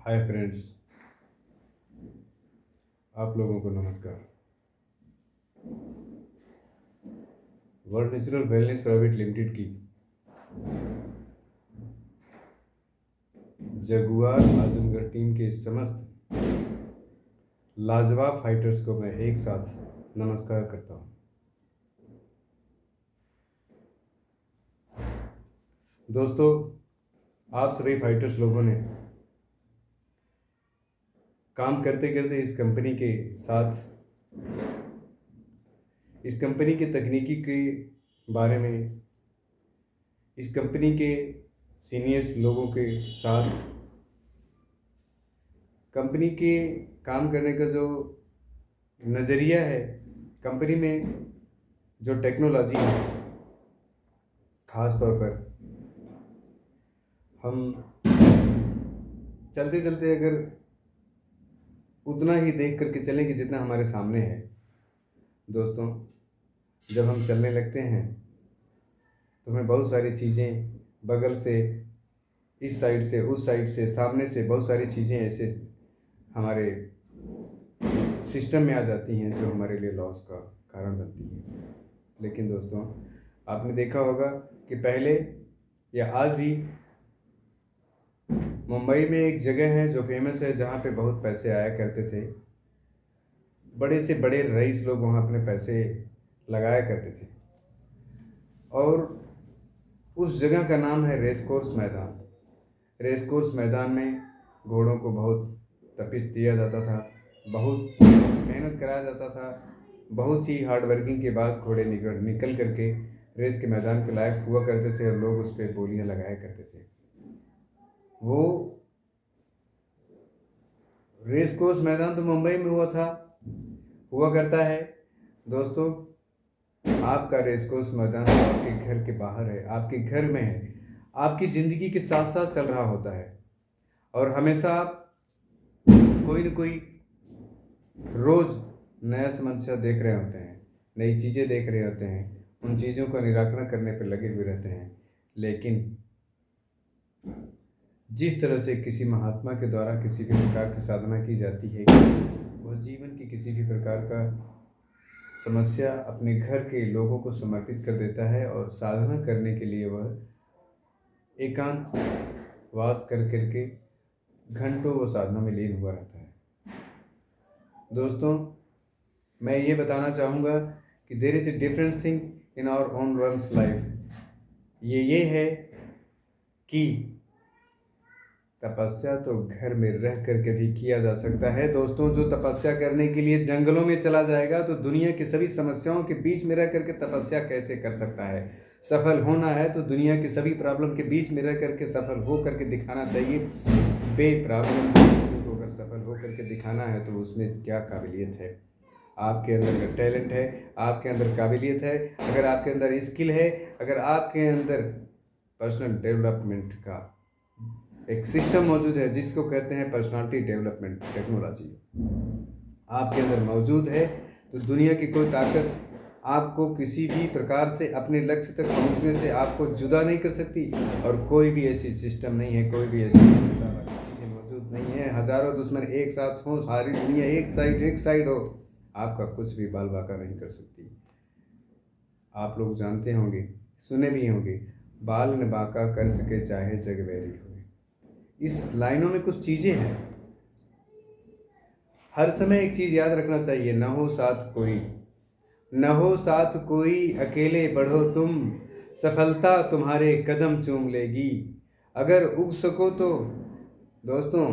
Hi friends, आप लोगों को नमस्कार। World natural wellness private limited की जगुआर आजमगढ़ टीम के समस्त लाजवाब फाइटर्स को मैं एक साथ नमस्कार करता हूं। दोस्तों, आप सभी फाइटर्स लोगों ने काम करते करते इस कंपनी के साथ, इस कंपनी के तकनीकी के बारे में, इस कंपनी के सीनियर्स लोगों के साथ, कंपनी के काम करने का जो नज़रिया है, कंपनी में जो टेक्नोलॉजी है, ख़ास तौर पर हम चलते चलते अगर उतना ही देख करके चलें कि जितना हमारे सामने है। दोस्तों, जब हम चलने लगते हैं तो हमें बहुत सारी चीज़ें बगल से, इस साइड से, उस साइड से, सामने से बहुत सारी चीज़ें ऐसे हमारे सिस्टम में आ जाती हैं जो हमारे लिए लॉस का कारण बनती हैं। लेकिन दोस्तों, आपने देखा होगा कि पहले या आज भी मुंबई में एक जगह है जो फेमस है, जहाँ पे बहुत पैसे आया करते थे। बड़े से बड़े रईस लोग वहाँ अपने पैसे लगाया करते थे और उस जगह का नाम है रेस कोर्स मैदान। रेस कोर्स मैदान में घोड़ों को बहुत तपिश दिया जाता था, बहुत मेहनत कराया जाता था, बहुत ही हार्ड वर्किंग के बाद घोड़े निकल करके रेस के मैदान के लायक हुआ करते थे और लोग उस पर बोलियाँ लगाया करते थे। वो रेस कोर्स मैदान तो मुंबई में हुआ करता है। दोस्तों, आपका रेस कोर्स मैदान तो आपके घर के बाहर है, आपके घर में है, आपकी ज़िंदगी के साथ साथ चल रहा होता है और हमेशा आप कोई न कोई रोज़ नया समस्या देख रहे होते हैं, नई चीज़ें देख रहे होते हैं, उन चीज़ों का निराकरण करने पर लगे हुए रहते हैं। लेकिन जिस तरह से किसी महात्मा के द्वारा किसी भी प्रकार की साधना की जाती है, वह जीवन की किसी भी प्रकार का समस्या अपने घर के लोगों को समर्पित कर देता है और साधना करने के लिए वह एकांत वास कर करके घंटों वो साधना में लीन हुआ रहता है। दोस्तों, मैं ये बताना चाहूँगा कि there is a different thing in our own runs life. ये है कि तपस्या तो घर में रह करके भी किया जा सकता है। दोस्तों, जो तपस्या करने के लिए जंगलों में चला जाएगा तो दुनिया की सभी समस्याओं के बीच में रह करके तपस्या कैसे कर सकता है। सफल होना है तो दुनिया की सभी प्रॉब्लम के बीच में रह करके सफल हो करके दिखाना चाहिए। बे प्रॉब्लम को अगर सफल हो करके दिखाना है तो उसमें क्या काबिलियत है। आपके अंदर अगर टैलेंट है, आपके अंदर काबिलियत है, अगर आपके अंदर स्किल है, अगर आपके अंदर पर्सनल डेवलपमेंट का एक सिस्टम मौजूद है जिसको कहते हैं पर्सनालिटी डेवलपमेंट टेक्नोलॉजी, आपके अंदर मौजूद है, तो दुनिया की कोई ताकत आपको किसी भी प्रकार से अपने लक्ष्य तक पहुंचने से आपको जुदा नहीं कर सकती। और कोई भी ऐसी सिस्टम नहीं है, कोई भी ऐसी चीज़ें मौजूद नहीं है। हज़ारों दुश्मन एक साथ हों, सारी दुनिया एक साइड हो, आपका कुछ भी बाल बाका नहीं कर सकती। आप लोग जानते होंगे, सुने भी होंगे, बाल न बाका कर सके चाहे जग बैरी हो। इस लाइनों में कुछ चीज़ें हैं। हर समय एक चीज़ याद रखना चाहिए, न हो साथ कोई, अकेले बढ़ो तुम, सफलता तुम्हारे कदम चूम लेगी। अगर उग सको तो, दोस्तों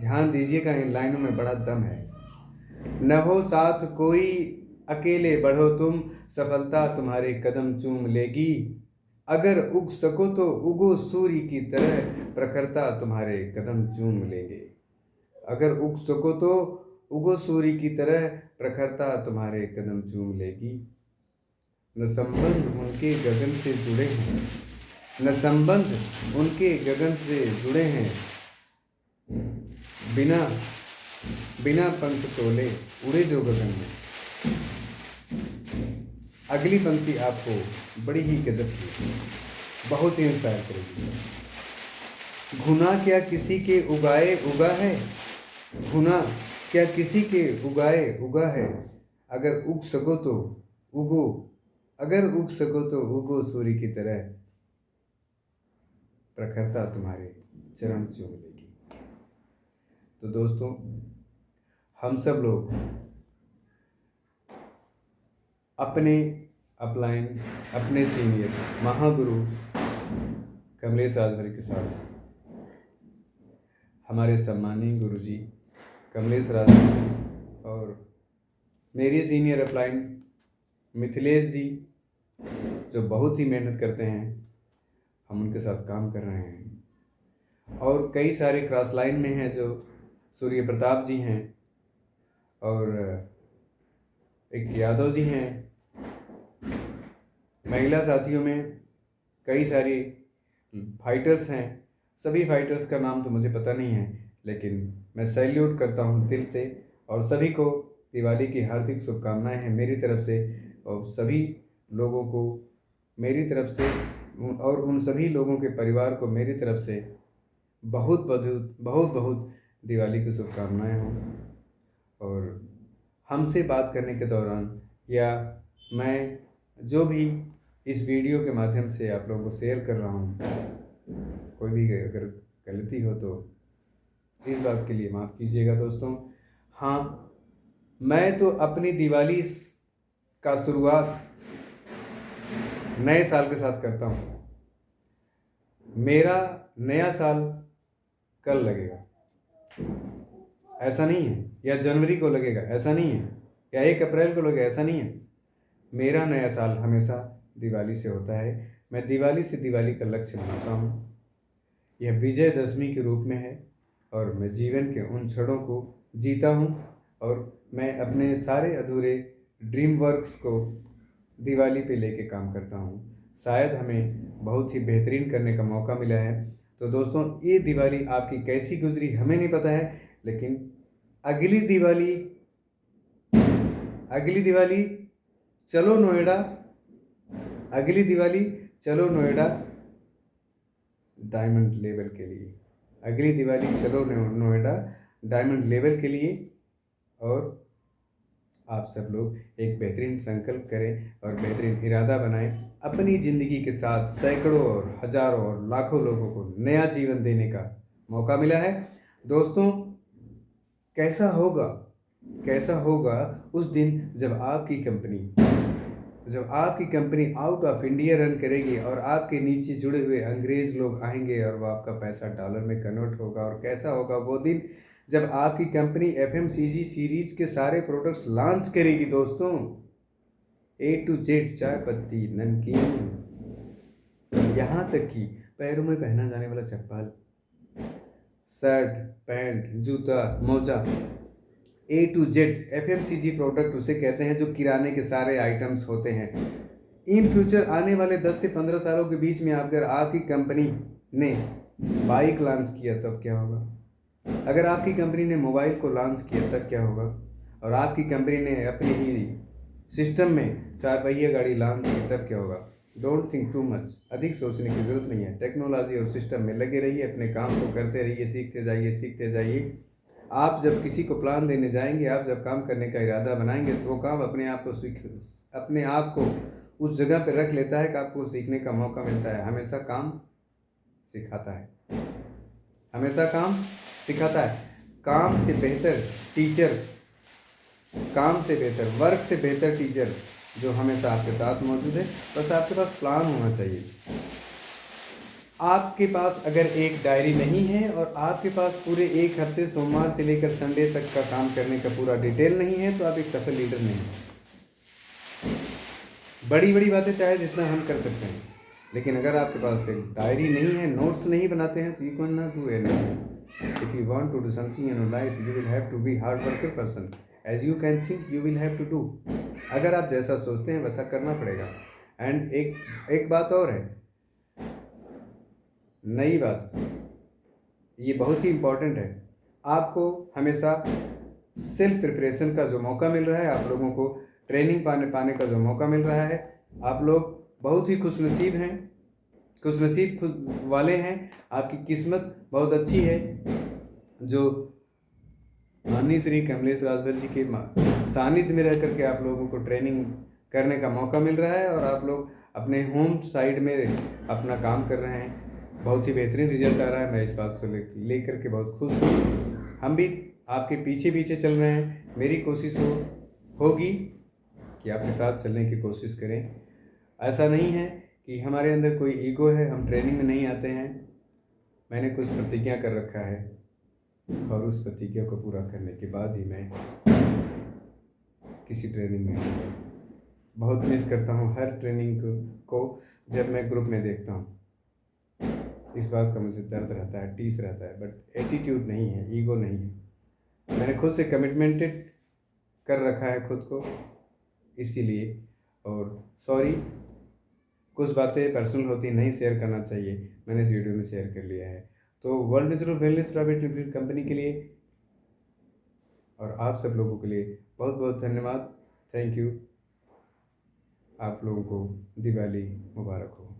ध्यान दीजिएगा, इन लाइनों में बड़ा दम है। न हो साथ कोई, अकेले बढ़ो तुम, सफलता तुम्हारे कदम चूम लेगी। अगर उग सको तो उगो सूर्य की तरह, प्रखरता तुम्हारे कदम चूम लेंगे। अगर उग सको तो उगो सूर्य की तरह, प्रखरता तुम्हारे कदम चूम लेगी। न संबंध उनके गगन से जुड़े हैं, न संबंध उनके गगन से जुड़े हैं, बिना पंख तोले उड़े जो गगन में। अगली पंक्ति आपको बड़ी ही गजब की, बहुत ही इंस्पायर करेगी। गुना क्या किसी के उगाए उगा है, गुना क्या किसी के उगाए उगा है। अगर उग सको तो उगो, अगर उग सको तो उगो सूर्य की तरह, प्रखरता तुम्हारे चरण चूम लेगी। तो दोस्तों, हम सब लोग अपने अपलाइन, अपने सीनियर महागुरु कमलेश राजभर के साथ हमारे सम्मानीय गुरुजी कमलेश राजभर और मेरे सीनियर अपलाइन मिथिलेश जी, जो बहुत ही मेहनत करते हैं, हम उनके साथ काम कर रहे हैं। और कई सारे क्रॉस लाइन में हैं जो सूर्य प्रताप जी हैं, और एक यादव जी हैं। महिला साथियों में कई सारी फाइटर्स हैं। सभी फाइटर्स का नाम तो मुझे पता नहीं है, लेकिन मैं सैल्यूट करता हूँ दिल से, और सभी को दिवाली की हार्दिक शुभकामनाएं हैं मेरी तरफ से, और सभी लोगों को मेरी तरफ से, और उन सभी लोगों के परिवार को मेरी तरफ से बहुत बहुत बहुत बहुत दिवाली की शुभकामनाएं हों। और हमसे बात करने के दौरान, या मैं जो भी इस वीडियो के माध्यम से आप लोगों को शेयर कर रहा हूँ, कोई भी अगर गलती हो तो इस बात के लिए माफ़ कीजिएगा दोस्तों। हाँ, मैं तो अपनी दिवाली का शुरुआत नए साल के साथ करता हूँ। मेरा नया साल कल लगेगा ऐसा नहीं है, या जनवरी को लगेगा ऐसा नहीं है, या 1 अप्रैल को लगेगा ऐसा नहीं है। मेरा नया साल हमेशा दिवाली से होता है। मैं दिवाली से दिवाली का लक्ष्य बनाता हूँ। यह विजयदशमी के रूप में है, और मैं जीवन के उन क्षणों को जीता हूँ, और मैं अपने सारे अधूरे ड्रीम वर्क्स को दिवाली पे लेके काम करता हूँ। शायद हमें बहुत ही बेहतरीन करने का मौका मिला है। तो दोस्तों, ये दिवाली आपकी कैसी गुजरी हमें नहीं पता है, लेकिन अगली दिवाली चलो नोएडा, अगली दिवाली चलो नोएडा डायमंड लेवल के लिए, अगली दिवाली चलो नोएडा डायमंड लेवल के लिए। और आप सब लोग एक बेहतरीन संकल्प करें और बेहतरीन इरादा बनाएं। अपनी ज़िंदगी के साथ सैकड़ों और हज़ारों और लाखों लोगों को नया जीवन देने का मौका मिला है। दोस्तों, कैसा होगा उस दिन जब आपकी company out of India run करेगी, और आपके नीचे जुड़े हुए अंग्रेज़ लोग आएंगे, और वो आपका पैसा डॉलर में कन्वर्ट होगा। और कैसा होगा वो दिन जब आपकी कंपनी FMCG सीरीज़ के सारे प्रोडक्ट्स लॉन्च करेगी दोस्तों। A to Z, चाय पत्ती, नमकीन, यहाँ तक कि पैरों में पहना जाने वाला चप्पल, शर्ट, पैंट, जूता, मोजा, A to Z FMCG product उसे कहते हैं, जो किराने के सारे आइटम्स होते हैं। इन फ्यूचर आने वाले 10 से 15 सालों के बीच में अगर आपकी कंपनी ने बाइक लॉन्च किया तब क्या होगा, अगर आपकी कंपनी ने मोबाइल को लॉन्च किया तब क्या होगा, और आपकी कंपनी ने अपने ही सिस्टम में 4 पहिया गाड़ी लॉन्च की तब क्या होगा। डोंट थिंक टू मच, अधिक सोचने की ज़रूरत नहीं है। टेक्नोलॉजी और सिस्टम में लगे रहिए, अपने काम को करते रहिए, सीखते जाइए। आप जब किसी को प्लान देने जाएंगे, आप जब काम करने का इरादा बनाएंगे, तो वो काम अपने आप को उस जगह पर रख लेता है कि आपको सीखने का मौका मिलता है। हमेशा काम सिखाता है, हमेशा काम सिखाता है। काम से बेहतर वर्क से बेहतर टीचर जो हमेशा आपके साथ मौजूद है। बस आपके पास प्लान होना चाहिए। आपके पास अगर एक डायरी नहीं है, और आपके पास पूरे एक हफ्ते सोमवार से लेकर संडे तक का काम करने का पूरा डिटेल नहीं है, तो आप एक सफल लीडर नहीं हैं। बड़ी बातें चाहे जितना हम कर सकते हैं, लेकिन अगर आपके पास एक डायरी नहीं है, नोट्स नहीं बनाते हैं, तो you can not do anything. If you want to do something in your life, you will have to be hard worker person. As you can think, you will have to do. अगर आप जैसा सोचते हैं वैसा करना पड़ेगा। And एक बात और है, नई बात, ये बहुत ही इम्पोर्टेंट है। आपको हमेशा सेल्फ प्रिपरेशन का जो मौका मिल रहा है, आप लोगों को ट्रेनिंग पाने का जो मौका मिल रहा है, आप लोग बहुत ही खुशनसीब हैं। खुश नसीब खुश वाले हैं, आपकी किस्मत बहुत अच्छी है जो माननीय श्री कमलेश राजभर जी के सानिध्य में रह करके आप लोगों को ट्रेनिंग करने का मौका मिल रहा है और आप लोग अपने होम साइड में अपना काम कर रहे हैं। बहुत ही बेहतरीन रिजल्ट आ रहा है। मैं इस बात से ले करके बहुत खुश हूँ। हम भी आपके पीछे पीछे चल रहे हैं। मेरी कोशिश होगी कि आपके साथ चलने की कोशिश करें। ऐसा नहीं है कि हमारे अंदर कोई ईगो है, हम ट्रेनिंग में नहीं आते हैं। मैंने कुछ प्रतिज्ञा कर रखा है और उस प्रतिज्ञा को पूरा करने के बाद ही मैं किसी ट्रेनिंग में आऊँगा। बहुत मिस करता हूँ हर ट्रेनिंग को जब मैं ग्रुप में देखता हूँ। इस बात का मुझे दर्द रहता है, टीस रहता है, बट एटीट्यूड नहीं है, ईगो नहीं है। मैंने खुद से कमिटमेंटेड कर रखा है खुद को, इसीलिए। और सॉरी, कुछ बातें पर्सनल होती नहीं शेयर करना चाहिए, मैंने इस वीडियो में शेयर कर लिया है। तो world natural wellness private limited company के लिए और आप सब लोगों के लिए बहुत बहुत धन्यवाद। Thank you. आप लोगों को दिवाली मुबारक हो।